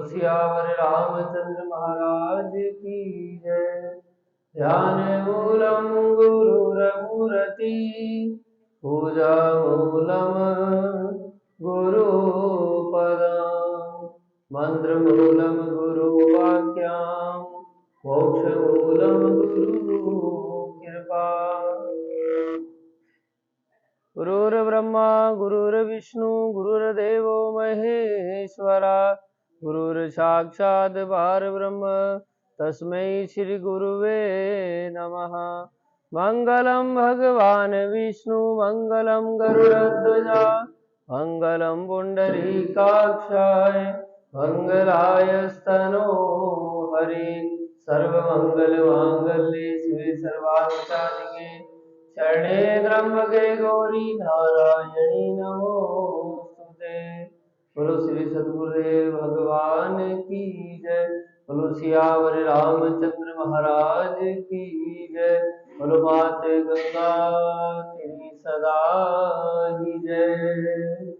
सियावर रामचंद्र महाराज की जय। ध्यान मूलम गुरुरमूर्ति पूजा मूलम गुरुपदम् मंत्र मूलम गुरुवाक्यम् मोक्ष मूलम गुरु कृपा। गुरुर्ब्रह्मा गुरुर्विष्णु गुरुर्देवो महेश्वरा गुरुर्साक्षात् परब्रह्म तस्मै श्री गुरुवे नमः। मंगलम भगवान विष्णु मंगलम गरुड़ध्वजा मंगलम पुंडरीकाक्षाय मंगलायस्तनो हरि। सर्वमंगल मांगल्ये शिवे सर्वार्थसाधिके शरणे त्र्यंबके गौरी नारायणी नमोस्तुते। बोलो श्री सद्गुरुदेव भगवान की जय। बोलो सियावर रामचंद्र महाराज की जय। बोलो मात गंगा तेरी सदा ही जय।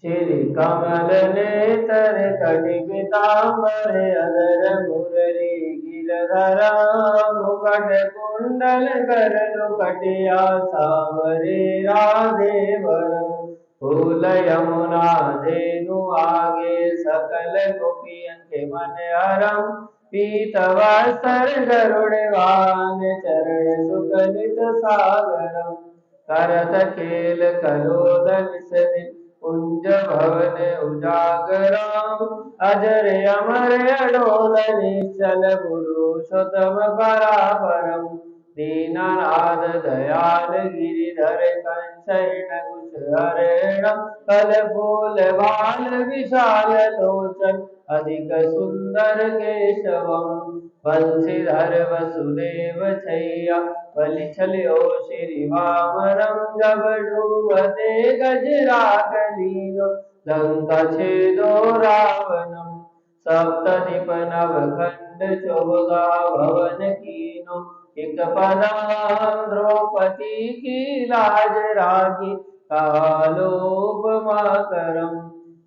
श्री कमल नेत्र कटि पीताम्बर अधर मुरली गिरधरा मुकुट कुंडल कर कटिया सावरे राधे वरम फूल यमुना धेनु आगे सकल गोपियन के मन हरम पीत वस्त्र गरुड़ वाहन चरण सुगलित सागरम करत खेल कलोदल सदि कुंज भवन उजागराम अजर अमर अडोल निश्चल पुरुषोत्तम परापरम दीननाथ दयाल गिरिधर कंचन कुशहरण कल फूल बाल विशाल लोचन अधिक सुंदर केशवम बंशीधर वसुदेव छैया बलि छल्यो श्री वामनम जब डूबते गजराग लीनो लंका छेदो रावणम सप्तदीप नवखंड चौगा भवन कीनो एक पदाम द्रौपदी की लाज रागी कालोपमा करम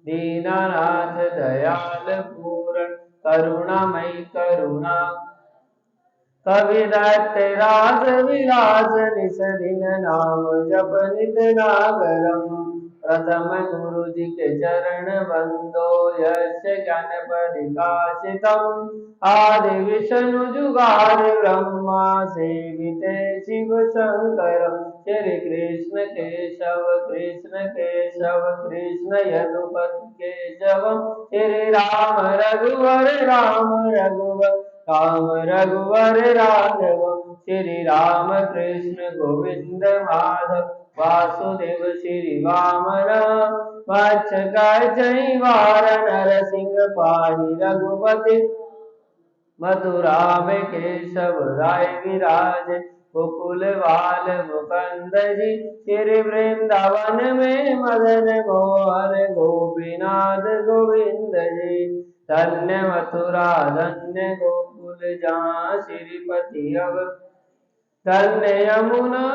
दीनानाथ दयाल पूर्ण करुणामय करुणा कवि दत्त राज विलास निस दिन नाम जप नित नागरम प्रथम गुरु जी के चरण बंदो यश ज्ञान परिकाशितम आदि विष्णु जुगादि ब्रह्मा सेविते शिव शंकर श्री कृष्ण केशव यदुपति केशव श्री राम रघुवर राम रघुवर राघव श्री राम कृष्ण गोविंद माधव वासुदेव श्री वामन वत्स जय वार नरसिंह पाहि रघुपति मथुरा में केशव राय विराज गोकुल बाल मुकुंद जी श्री वृंदावन में मदन मोहन गोपीनाथ गोविंद जी धन्य मथुरा धन्य गोकुल जहाँ श्रीपति अब धन्य यमुना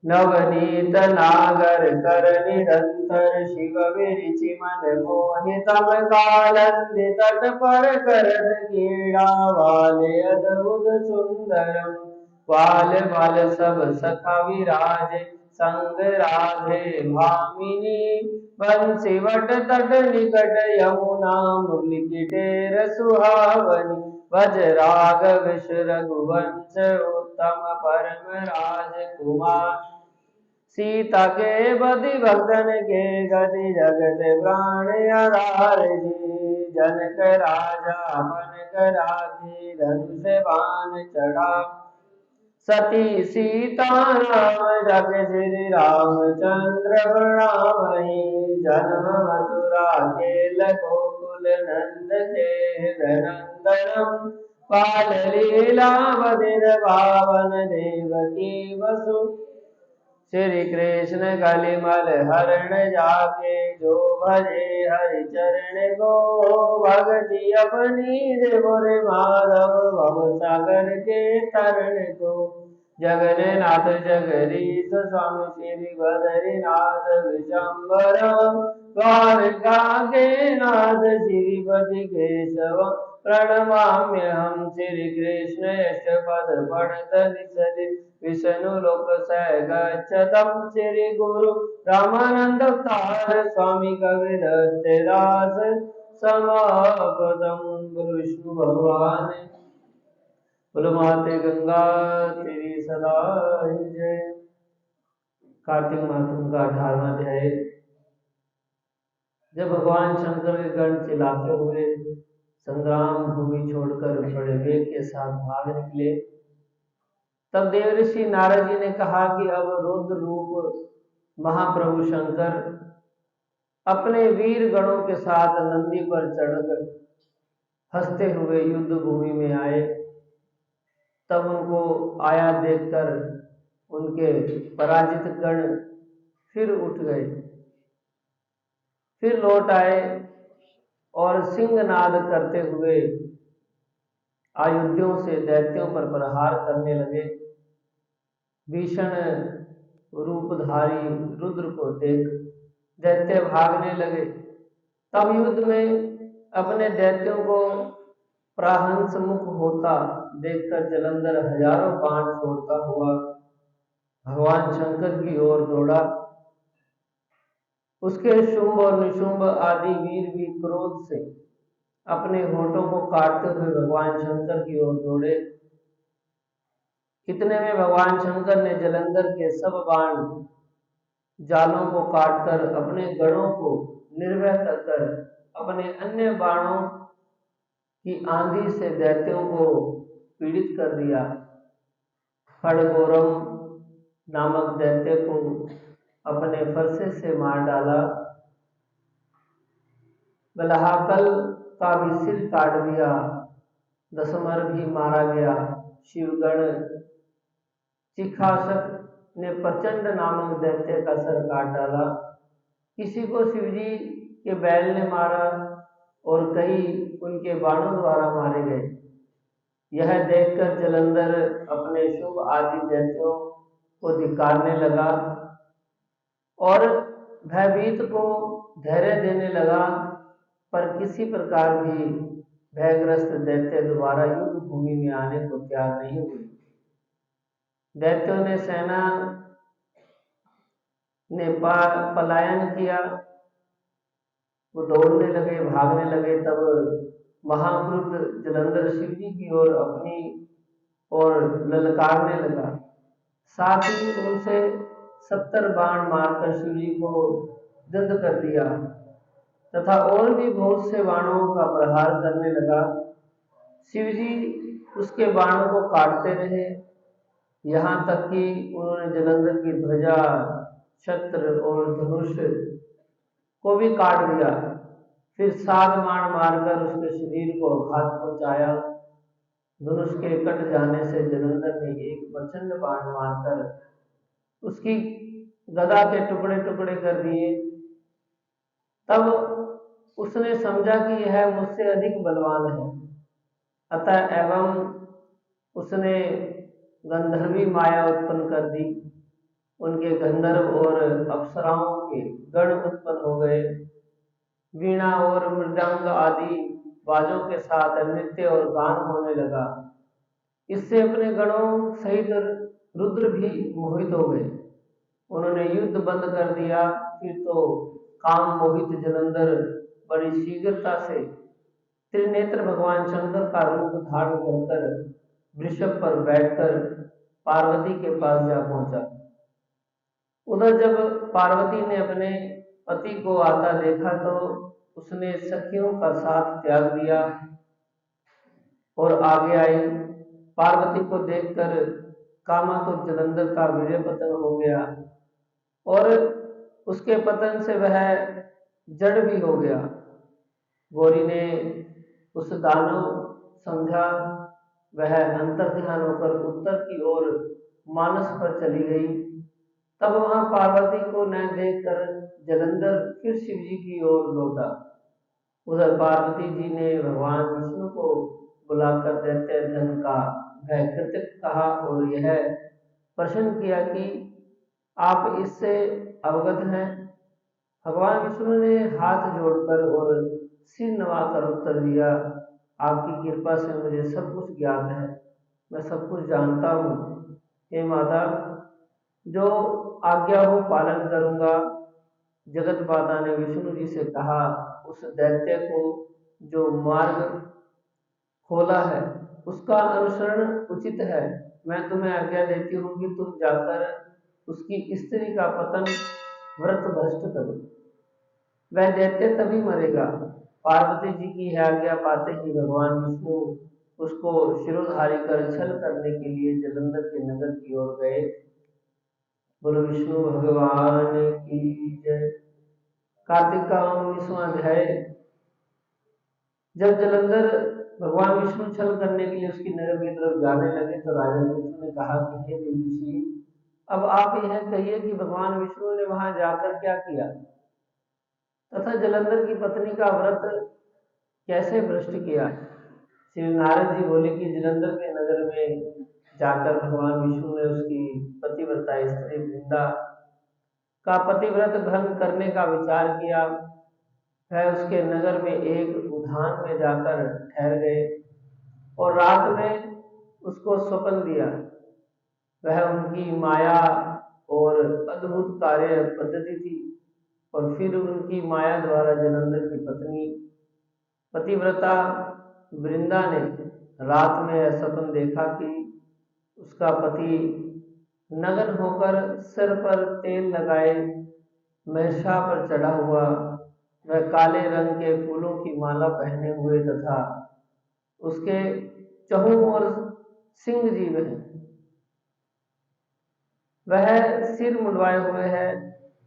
नवनीत नागर कर निरंतर शिव विरिचि मन मोहितम कालंदि तट पर करत क्रीड़ा वाले अद्भुत सुंदरम बाल बाल सब सखा विराज संग राधे भामिनी बंसी वट तट निकट यमुना मुरली की टेर सुहावनी भज राघव रघुवंश उत्तम परम राजकुमार सीता के बदि भक्तन के गति जगत प्राण आधार जी जनक राजा मन कराधी धनुष बाण चढ़ा सती सीता राम जग श्री रामचंद्र प्रणामहि जन्म मथुरा खेल गोकुल नंद के नंदनम बाल लीला बधिर पावन देवकी वसु श्री कृष्ण कलिमल हरण जाके जो भजे हरि चरण को भगति अपनी रे माधव भव सागर के तरण को जगने नाथ जगदीश स्वामी श्री बद्रीनाथ विशंबर द्वारका के नाथ श्रीपति केशव प्रणमाम्यहं श्री कृष्ण यशपद पठत निसरि विष्णु लोक गच्छतं श्री गुरु रामानंद तार स्वामी कविरदास समापदम। विष्णु भगवान बोलो माते गंगा तेरी सदा ही जय। कार्तिक माह का 18वां अध्याय। जब भगवान शंकर के गण चिल्लाते हुए संग्राम भूमि छोड़कर बड़े वेग के साथ भाग निकले, तब देवऋषि नारद जी ने कहा कि अब रुद्र रूप महाप्रभु शंकर अपने वीर गणों के साथ नंदी पर चढ़कर हंसते हुए युद्ध भूमि में आए। तब उनको आया देखकर उनके पराजित गण फिर उठ गए, फिर लौट आए और सिंहनाद करते हुए आयुधों से दैत्यों पर प्रहार करने लगे। भीषण रूपधारी रुद्र को देख दैत्य भागने लगे। तब युद्ध में अपने दैत्यों को प्राहंस मुख होता देखकर जलंधर हजारों बाण छोड़ता हुआ भगवान शंकर की ओर दौड़ा। उसके शुंभ और निशुंभ आदि वीर भी क्रोध से अपने होठों को काटते हुए भगवान शंकर की ओर दौड़े। इतने में भगवान शंकर ने जलंधर के सब बाण जालों को काटकर अपने गणों को निर्भय कर अपने अन्य बाणों की आंधी से दैत्यों को पीड़ित कर दिया। खड़गोरम नामक दैत्य को अपने फरसे से मार डाला। बलहाकल का भी सिर काट दिया। दशमर भी मारा गया। शिवगण चिखासक ने प्रचंड नामक दैत्य का सर काट डाला। किसी को शिवजी के बैल ने मारा और कई उनके बाणों द्वारा मारे गए। यह देखकर जलंधर अपने शुभ आदि दैत्यों को धिक्कारने लगा और भयभीत को धैर्य देने लगा, पर किसी प्रकार भी भयग्रस्त दैत्य दोबारा युद्ध भूमि में आने को तैयार नहीं हुए। दैत्यों ने सेना ने पलायन किया। वो दौड़ने लगे, भागने लगे। तब महाक्रुद्ध जलंधर शिव जी की ओर अपनी ओर ललकारने लगा। साथ ही उनसे 70 बाण मारकर शिव जी को दंड कर दिया तथा और भी बहुत से बाणों का प्रहार करने लगा। शिव जी उसके बाणों को काटते रहे, यहाँ तक कि उन्होंने जलंधर की ध्वजा, छत्र और धनुष को भी काट दिया। फिर 7 बाण मारकर उसके शरीर को आघात पहुंचाया। धनुष के कट जाने से जलंधर ने एक प्रचंड बाण मारकर उसकी गदा के टुकड़े टुकड़े कर दिए। तब उसने समझा कि यह मुझसे अधिक बलवान है, अतः एवं उसने गंधर्वी माया उत्पन्न कर दी। उनके गंधर्व और अप्सराओं के गण उत्पन्न हो गए। वीणा और मृदंग आदि बाजों के साथ नृत्य और गान होने लगा। इससे अपने गणों सहित रुद्र भी मोहित हो गए। उन्होंने युद्ध बंद कर दिया। फिर तो काम मोहित जलंधर बड़ी शीघ्रता से त्रिनेत्र भगवान शंकर का रूप धारण कर वृषभ पर बैठकर पार्वती के पास जा पहुंचा। उधर जब पार्वती ने अपने पति को आता देखा तो उसने सखियों का साथ त्याग दिया और आगे आई। पार्वती को देखकर कामातुर जलंधर का वीर्य पतन हो गया और उसके पतन से वह जड़ भी हो गया। गौरी ने उस दानव समझा। वह अंतर ध्यान होकर उत्तर की ओर मानस पर चली गई। तब वहां पार्वती को न देखकर जलंधर फिर शिव जी की ओर लौटा। उधर पार्वती जी ने भगवान विष्णु को बुलाकर दैत्य धन का भय कृतक कहा और यह प्रश्न किया कि आप इससे अवगत हैं? भगवान विष्णु ने हाथ जोड़कर और सिर नवाकर उत्तर दिया, आपकी कृपा से मुझे सब कुछ ज्ञात है, मैं सब कुछ जानता हूँ। हे माता, जो आज्ञा हो पालन करूंगा। जगत माता ने विष्णु जी से कहा, उस दैत्य को जो मार्ग खोला है उसका अनुसरण उचित है। मैं तुम्हें आज्ञा देती हूँ कि तुम जाकर उसकी स्त्री का पतन व्रत भ्रष्ट करो, वह दैत्य तभी मरेगा। पार्वती जी की है आज्ञा पाते ही भगवान विष्णु उसको शिरोधारी कर छल करने के लिए जलंधर के नगर की ओर गए। बोलो विष्णु भगवान की जय। कार्तिक का 19वां अध्याय। जब जलंधर भगवान विष्णु छल करने के लिए उसकी नगर की तरफ जाने लगे तो राजा विष्णु ने कहा कि हे देवी, अब आप यह कहिए कि भगवान विष्णु ने वहां जाकर क्या किया तथा जलंधर की पत्नी का व्रत कैसे भ्रष्ट किया। श्री नारद जी बोले कि जलंधर के नगर में जाकर भगवान विष्णु ने उसकी पतिव्रता स्त्री वृंदा का पतिव्रत भंग करने का विचार किया। वह उसके नगर में एक उद्यान में जाकर ठहर गए और रात में उसको स्वप्न दिया। वह उनकी माया और अद्भुत कार्य पद्धति थी और फिर उनकी माया द्वारा जलंधर की पत्नी पतिव्रता वृंदा ने रात में यह स्वप्न देखा कि उसका पति नग्न होकर सिर पर तेल लगाए महिषा पर चढ़ा हुआ, वह काले रंग के फूलों की माला पहने हुए तथा उसके चहुं ओर सिंह जीव है। वह सिर मुंडवाए हुए है,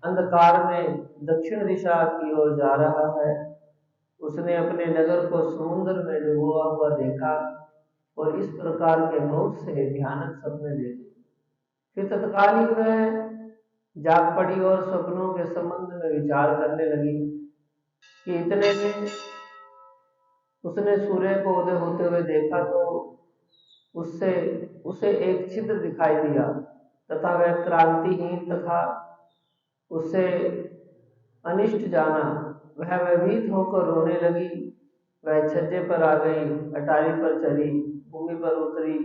अंधकार में दक्षिण दिशा की ओर जा रहा है। उसने अपने नगर को समुद्र में डूबा हुआ देखा और इस प्रकार के बहुत से भयानक सपने देखे। फिर तत्काल ही वह जाग पड़ी और सपनों के संबंध में विचार करने लगी कि इतने में उसने सूर्य को उदय होते हुए देखा तो उससे उसे एक छिद्र दिखाई दिया तथा वह क्रांतिहीन तथा उससे अनिष्ट जाना। वह भयभीत होकर रोने लगी। वह छज्जे पर आ गई, अटारी पर चली, भूमि पर उतरी,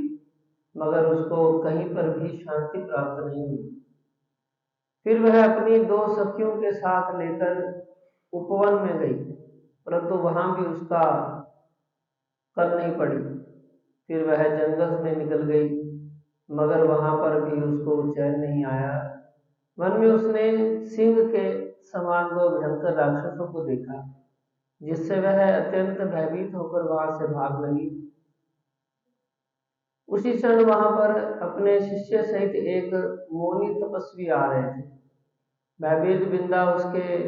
मगर उसको कहीं पर भी शांति प्राप्त नहीं हुई। फिर वह अपनी दो सखियों के साथ लेकर उपवन में गई, परंतु वहां भी उसका कल नहीं पड़ी। फिर वह जंगल में निकल गई, मगर वहां पर भी उसको चैन नहीं आया। मन में उसने सिंह के समान दो भयंकर राक्षसों को देखा, जिससे वह अत्यंत भयभीत होकर वहां से भाग लगी। उसी क्षण वहां पर अपने शिष्य सहित एक मौनी तपस्वी आ रहे थे। भयभीत वृंदा उसके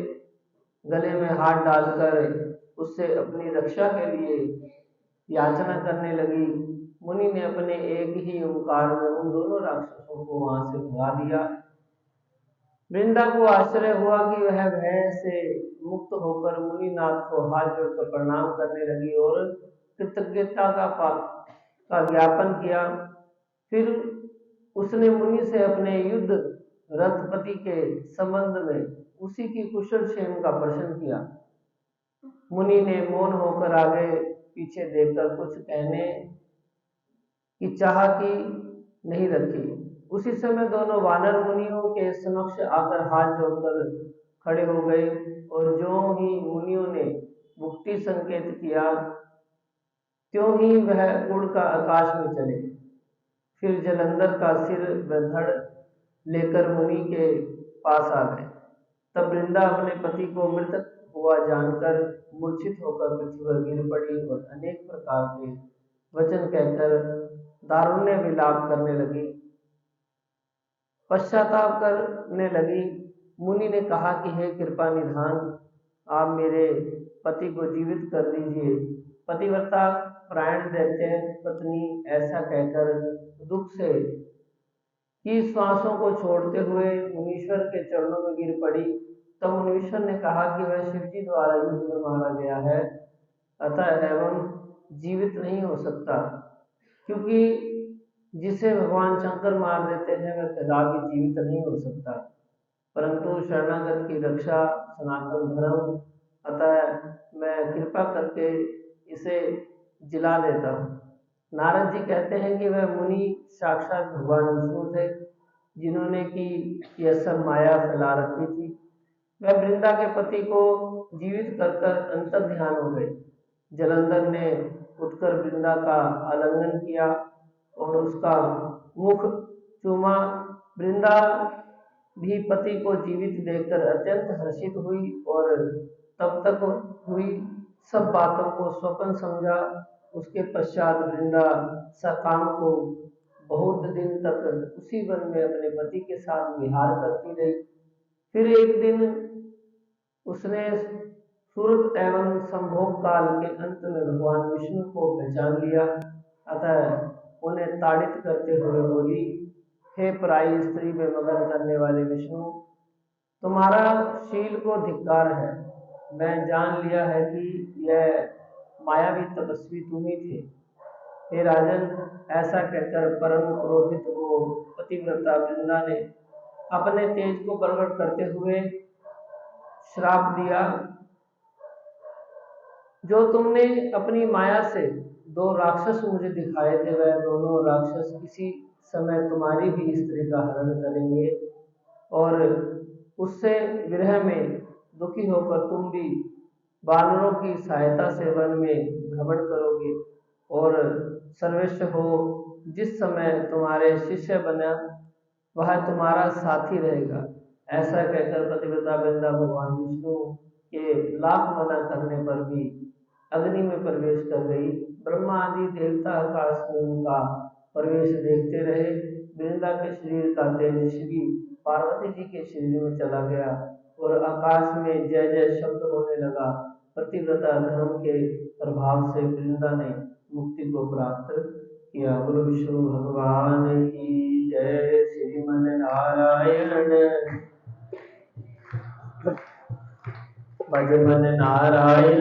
गले में हाथ डालकर उससे अपनी रक्षा के लिए याचना करने लगी। मुनि ने अपने एक ही ओंकार में उन दोनों राक्षसों को वहां से भगा दिया। वृंदा को आश्चर्य हुआ कि वह भय से मुक्त होकर मुनिनाथ को हाथ जोड़कर प्रणाम करने लगी और कृतज्ञता का ज्ञापन किया। फिर उसने मुनि से अपने युद्ध रथपति के संबंध में उसी की कुशल क्षेम का प्रश्न किया। मुनि ने मौन होकर आगे पीछे देखकर कुछ कहने की चाह की नहीं रखी। उसी समय दोनों वानर मुनियों के समक्ष आकर हाथ जोड़कर खड़े हो गए और जो ही मुनियों ने मुक्ति संकेत किया त्यों ही वह उड़कर आकाश में चले। फिर जलंधर का सिर व धड़ लेकर मुनि के पास आ गए। तब वृंदा अपने पति को मृत हुआ जानकर मूर्छित होकर पृथ्वी पर गिर पड़ी और अनेक प्रकार के वचन कहकर दारुण्य विलाप करने लगी, पश्चाताप करने लगी। मुनि ने कहा कि हे कृपा निधान, आप मेरे पति को जीवित कर दीजिए। पतिव्रता प्राण दैत्य पत्नी ऐसा कहकर दुख से की श्वासों को छोड़ते हुए मुनीश्वर के चरणों में गिर पड़ी। तब मुनीश्वर ने कहा कि वह शिवजी द्वारा युद्ध में मारा गया है, अतः एवं जीवित नहीं हो सकता, क्योंकि जिसे भगवान शंकर मार देते हैं वह कदापि जीवित नहीं हो सकता, परंतु शरणागत की रक्षा सनातन धर्म, अतः मैं कृपा करके इसे जिला देता हूँ। नारद जी कहते हैं कि वह मुनि साक्षात भगवान विष्णु थे, जिन्होंने कि यह सब माया फैला रखी थी। वह वृंदा के पति को जीवित कर कर अंतर ध्यान हो गए। जलंधर ने उठकर वृंदा का आलिंगन किया और उसका मुख चूमा। वृंदा भी पति को जीवित देखकर अत्यंत हर्षित हुई और तब तक हुई सब बातों को स्वप्न समझा। उसके पश्चात वृंदा सकाम को बहुत दिन तक उसी वन में अपने पति के साथ विहार करती रही। फिर एक दिन उसने सुरत एवं संभोग काल के अंत में भगवान विष्णु को पहचान लिया, अतः उन्हें ताड़ित करते हुए बोली, हे पराई स्त्री में मगन करने वाले विष्णु, तुम्हारा शील को धिक्कार है। मैं जान लिया है कि यह मायावी तपस्वी तुम ही थे। हे राजन, ऐसा कहकर परम क्रोधित वो पतिव्रता वृंदा ने अपने तेज को प्रकट करते हुए श्राप दिया, जो तुमने अपनी माया से दो राक्षस मुझे दिखाए थे, वह दोनों राक्षस किसी समय तुम्हारी भी स्त्री का हरण करेंगे और उससे विरह में दुखी होकर तुम भी वानरों की सहायता से वन में भ्रमण करोगे और सर्वस्व हो जिस समय तुम्हारे शिष्य बना वह तुम्हारा साथी रहेगा। ऐसा कहकर पतिव्रता वृंदा भगवान विष्णु के लाख मना करने पर भी अग्नि में प्रवेश कर गई। ब्रह्मा आदि देवता आकाश में उनका प्रवेश देखते रहे। वृंदा के शरीर का तेज श्री पार्वती जी के शरीर में चला गया और आकाश में जय जय शब्द होने लगा। पतिव्रता धर्म के प्रभाव से वृंदा ने मुक्ति को प्राप्त किया। गुरु विष्णु भगवान की जय। श्रीमन नारायण भज मन नारायण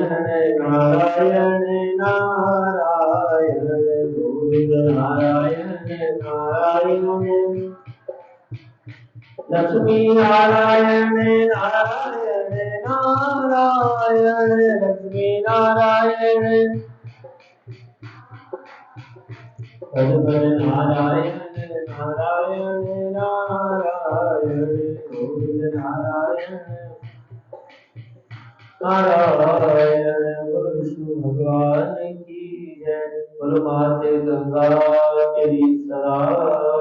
नारायण नारायण गोविंद नारायण नारायण लक्ष्मी नारायण नारायण नारायण लक्ष्मी नारायण भज मन नारायण नारायण नारायण गोविंद नारायण नारायण। गुरु विष्णु भगवान की जय। बोलो माते गंगा तेरी सदा